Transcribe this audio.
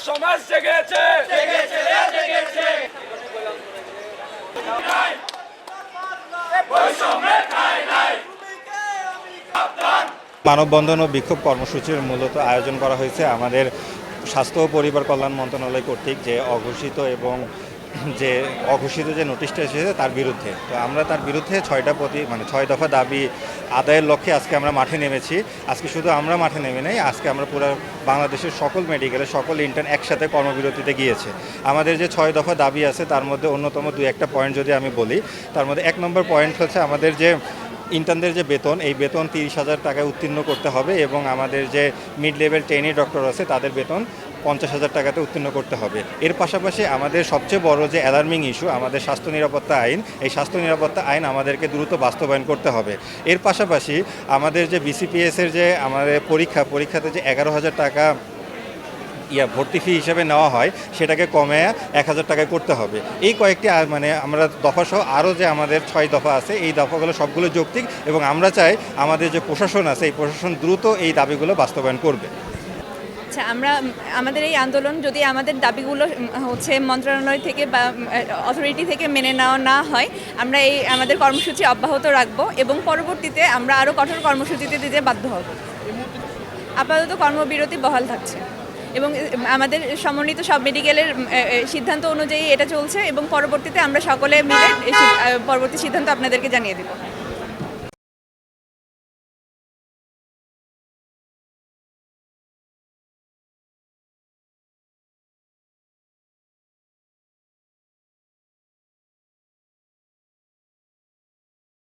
সমাজ জেগেছে মানববন্ধন ও বিক্ষোভ কর্মসূচির মূলত আয়োজন করা হয়েছে আমাদের স্বাস্থ্য ও পরিবার কল্যাণ মন্ত্রণালয় কর্তৃক যে অঘোষিত যে নোটিশটা এসেছে তার বিরুদ্ধে। তো আমরা তার বিরুদ্ধে 6 দফা দাবি আদায়ের লক্ষ্যে আজকে আমরা মাঠে নেমেছি। আজকে শুধু আমরা মাঠে নেমে নেই, আজকে আমরা পুরো বাংলাদেশের সকল মেডিকেলে সকল ইন্টার্ন একসাথে কর্মবিরতিতে গিয়েছে। আমাদের যে 6 দফা দাবি আছে তার মধ্যে অন্যতম 2-1টা পয়েন্ট যদি আমি বলি, তার মধ্যে 1 নম্বর পয়েন্ট হচ্ছে আমাদের যে ইন্টার্নদের যে বেতন, এই বেতন 30,000 টাকায় উত্তীর্ণ করতে হবে এবং আমাদের যে মিড লেভেল ট্রেনি ডক্টর আছে তাদের বেতন 50,000 টাকাতে উত্তীর্ণ করতে হবে। এর পাশাপাশি আমাদের সবচেয়ে বড় যে অ্যালার্মিং ইস্যু, আমাদের স্বাস্থ্য নিরাপত্তা আইন, এই স্বাস্থ্য নিরাপত্তা আইন আমাদেরকে দ্রুত বাস্তবায়ন করতে হবে। এর পাশাপাশি আমাদের যে বিসিপিএসের যে আমাদের পরীক্ষাতে যে 11,000 টাকা ভর্তি ফি হিসেবে নেওয়া হয় সেটাকে কমে 1,000 টাকায় করতে হবে। এই কয়েকটি আমরা দফাসহ আরও যে আমাদের 6 দফা আছে, এই দফাগুলো সবগুলো যৌক্তিক এবং আমরা চাই আমাদের যে প্রশাসন আছে এই প্রশাসন দ্রুত এই দাবিগুলো বাস্তবায়ন করবে। আচ্ছা, আমাদের এই আন্দোলন যদি আমাদের দাবিগুলো মন্ত্রণালয় থেকে বা অথরিটি থেকে মেনে নেওয়া না হয়, আমরা আমাদের কর্মসূচি অব্যাহত রাখবো এবং পরবর্তীতে আমরা আরও কঠোর কর্মসূচিতে দিতে বাধ্য হব। আপাতত কর্মবিরতি বহাল থাকছে এবং আমাদের সমন্বিত সব মেডিকেলের সিদ্ধান্ত অনুযায়ী এটা চলছে এবং পরবর্তীতে আমরা সকলে মিলে পরবর্তী সিদ্ধান্ত আপনাদেরকে জানিয়ে দেব।